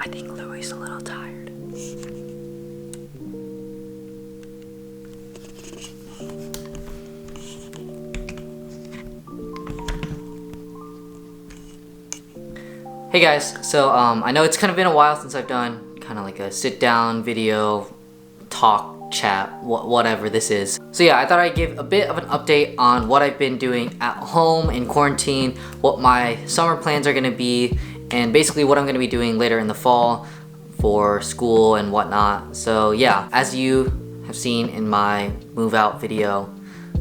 I think Louis is a little tired. Hey guys, so I know it's kind of been a while since I've done kind of like a sit down video, talk, chat, whatever this is. So yeah, I thought I'd give a bit of an update on what I've been doing at home in quarantine, what my summer plans are gonna be, and basically what I'm gonna be doing later in the fall for school and whatnot. So yeah, as you have seen in my move out video,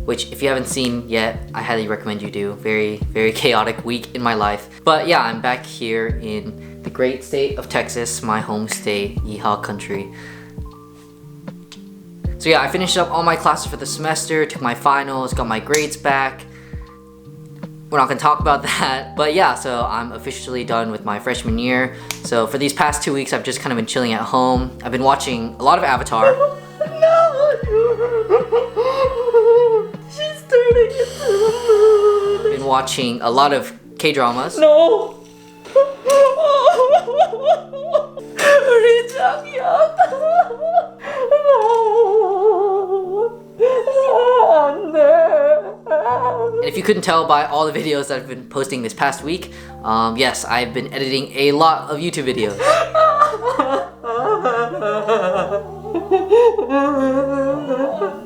which if you haven't seen yet, I highly recommend you do. Very chaotic week in my life. But yeah, I'm back here in the great state of Texas, my home state, yeehaw country. So yeah, I finished up all my classes for the semester, took my finals, got my grades back. We're not gonna talk about that, but yeah, so I'm officially done with my freshman year. So for these past 2 weeks, I've just kind of been chilling at home. I've been watching a lot of Avatar. She's turning into the moon. Been watching a lot of K-dramas. No. And if you couldn't tell by all the videos that I've been posting this past week, yes, I've been editing a lot of YouTube videos.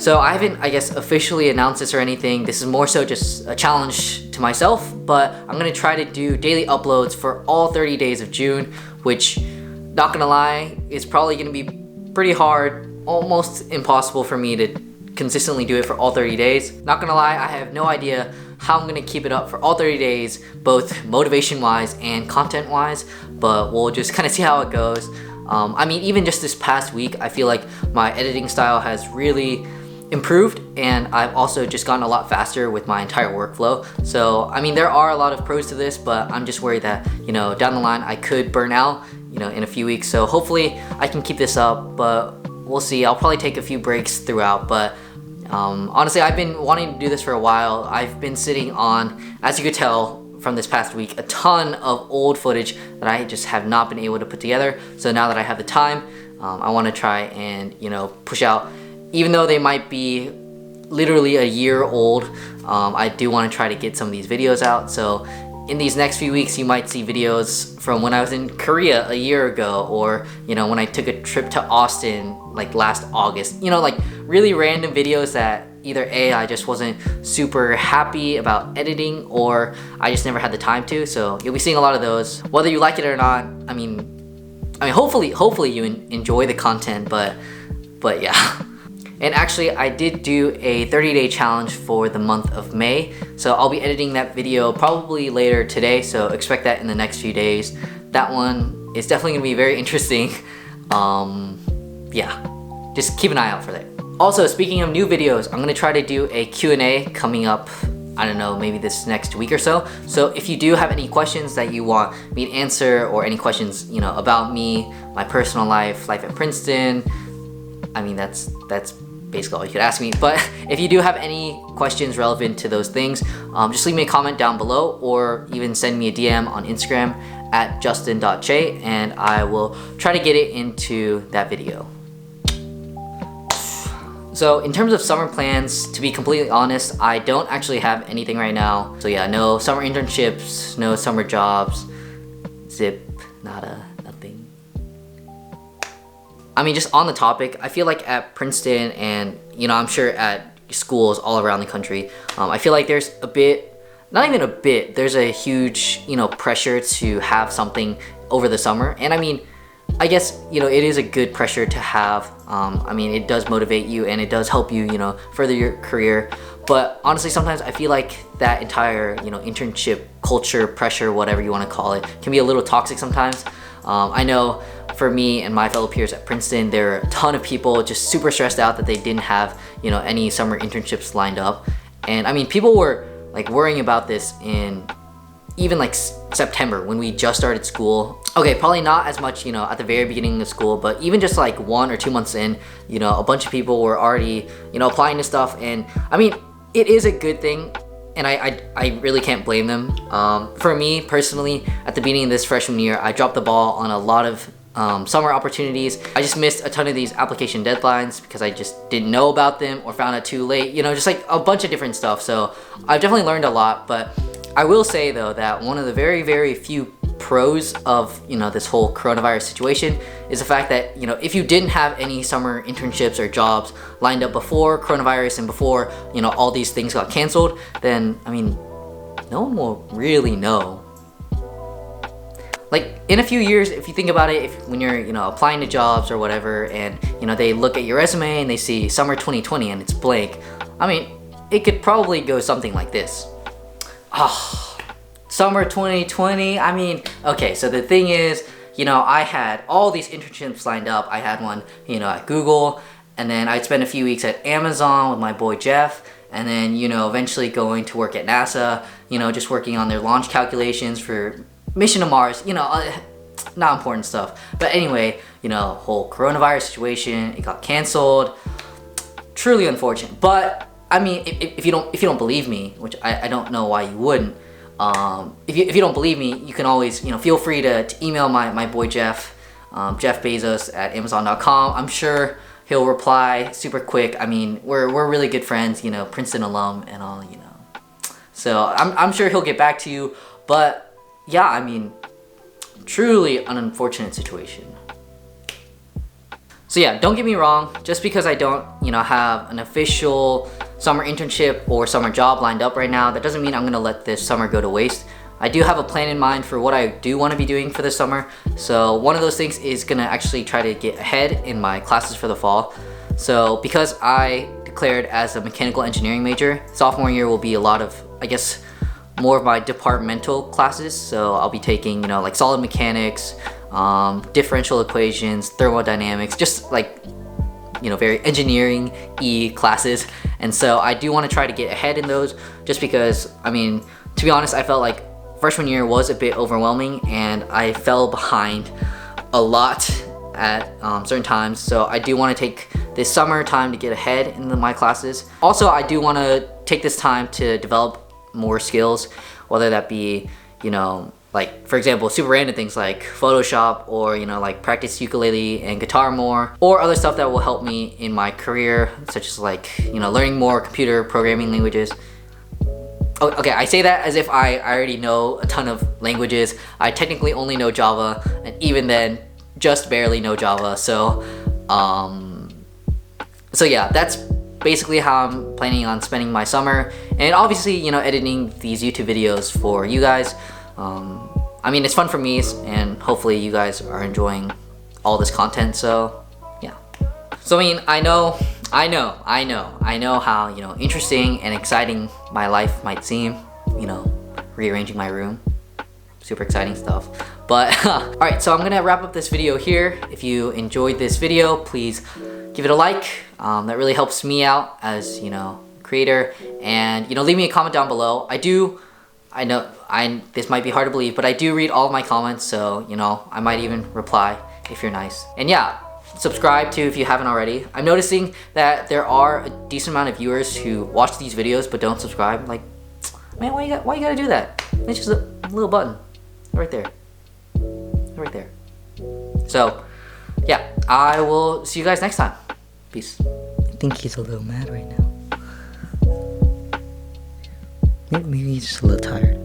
So I haven't, I guess, officially announced this or anything. This is more so just a challenge to myself, but I'm gonna try to do daily uploads for all 30 days of June, which, not gonna lie, is probably gonna be pretty hard, almost impossible for me to consistently do it for all 30 days. Not gonna lie, I have no idea how I'm gonna keep it up for all 30 days, both motivation-wise and content-wise, but we'll just kind of see how it goes. I mean, even just this past week, I feel like my editing style has really improved, and I've also just gotten a lot faster with my entire workflow. So, I mean, there are a lot of pros to this, but I'm just worried that, you know, down the line I could burn out, you know, in a few weeks. So hopefully I can keep this up, but we'll see. I'll probably take a few breaks throughout, but honestly, I've been wanting to do this for a while. I've been sitting on, as you could tell from this past week, a ton of old footage that I just have not been able to put together. So now that I have the time, I want to try and, you know, push out, even though they might be literally a year old, I do want to try to get some of these videos out. So in these next few weeks, you might see videos from when I was in Korea a year ago, or, you know, when I took a trip to Austin like last August. You know, like really random videos that either A, I just wasn't super happy about editing, or I just never had the time to. So you'll be seeing a lot of those. Whether you like it or not, I mean hopefully you enjoy the content, but yeah. And actually, I did do a 30-day challenge for the month of May. So I'll be editing that video probably later today, so expect that in the next few days. That one is definitely gonna be very interesting. Yeah, just keep an eye out for that. Also, speaking of new videos, I'm gonna try to do a Q&A coming up, I don't know, maybe this next week or so. So if you do have any questions that you want me to answer, or any questions, you know, about me, my personal life at Princeton, I mean, that's basically all you could ask me. But if you do have any questions relevant to those things, just leave me a comment down below, or even send me a DM on Instagram at justin.chae, and I will try to get it into that video. So in terms of summer plans, to be completely honest, I don't actually have anything right now. So yeah, no summer internships, no summer jobs, zip, nada, nothing. I mean, just on the topic, I feel like at Princeton, and, you know, I'm sure at schools all around the country, I feel like there's a bit, not even a bit, there's a huge, you know, pressure to have something over the summer. And I mean, I guess, you know, it is a good pressure to have. I mean, it does motivate you, and it does help you, you know, further your career. But honestly, sometimes I feel like that entire, you know, internship culture, pressure, whatever you want to call it, can be a little toxic sometimes. I know for me and my fellow peers at Princeton, there are a ton of people just super stressed out that they didn't have, you know, any summer internships lined up. And I mean, people were like worrying about this in even like September, when we just started school. Okay, probably not as much, you know, at the very beginning of school, but even just like 1 or 2 months in, you know, a bunch of people were already, you know, applying to stuff. And I mean, it is a good thing, and I really can't blame them. For me personally, at the beginning of this freshman year, I dropped the ball on a lot of summer opportunities. I just missed a ton of these application deadlines because I just didn't know about them or found out too late, you know, just like a bunch of different stuff. So I've definitely learned a lot, but I will say though that one of the very, very few pros of, you know, this whole coronavirus situation is the fact that, you know, if you didn't have any summer internships or jobs lined up before coronavirus and before, you know, all these things got canceled, then, I mean, no one will really know. Like in a few years, if you think about it, when you're, you know, applying to jobs or whatever, and, you know, they look at your resume and they see summer 2020 and it's blank, I mean, it could probably go something like this. Oh, summer 2020, I mean, okay, so the thing is, you know, I had all these internships lined up. I had one, you know, at Google, and then I'd spend a few weeks at Amazon with my boy Jeff, and then, you know, eventually going to work at NASA, you know, just working on their launch calculations for mission to Mars, you know, not important stuff. But anyway, you know, whole coronavirus situation, it got canceled. Truly unfortunate. But I mean, if you don't believe me, which I don't know why you wouldn't, if you don't believe me, you can always, you know, feel free to email my boy Jeff, Jeff Bezos at Amazon.com. I'm sure he'll reply super quick. I mean, we're really good friends, you know, Princeton alum and all, you know. So I'm sure he'll get back to you. But yeah, I mean, truly an unfortunate situation. So yeah, don't get me wrong, just because I don't, you know, have an official summer internship or summer job lined up right now, that doesn't mean I'm gonna let this summer go to waste. I do have a plan in mind for what I do want to be doing for the summer. So one of those things is gonna actually try to get ahead in my classes for the fall. So because I declared as a mechanical engineering major, sophomore year will be a lot of, I guess, more of my departmental classes. So I'll be taking, you know, like solid mechanics, differential equations, thermodynamics, just like, you know, very engineering-y classes. And so I do want to try to get ahead in those, just because, I mean, to be honest, I felt like freshman year was a bit overwhelming and I fell behind a lot at certain times. So I do want to take this summer time to get ahead in my classes. Also, I do want to take this time to develop more skills, whether that be, you know, like for example, super random things like Photoshop, or, you know, like practice ukulele and guitar more, or other stuff that will help me in my career, such as like, you know, learning more computer programming languages. Oh, okay, I say that as if I already know a ton of languages. I technically only know Java, and even then, just barely know Java. So yeah, that's basically how I'm planning on spending my summer, and obviously, you know, editing these YouTube videos for you guys. I mean, it's fun for me, and hopefully you guys are enjoying all this content. So yeah. So I mean, I know how, you know, interesting and exciting my life might seem, you know, rearranging my room, super exciting stuff. But all right, so I'm gonna wrap up this video here. If you enjoyed this video, please give it a like. That really helps me out as, you know, creator, and, you know, leave me a comment down below. I know this might be hard to believe, but I do read all of my comments, so, you know, I might even reply if you're nice. And yeah, subscribe too if you haven't already. I'm noticing that there are a decent amount of viewers who watch these videos but don't subscribe. Like, man, why you gotta do that? It's just a little button right there, right there. So yeah, I will see you guys next time. Peace. I think he's a little mad right now. Maybe he's just a little tired.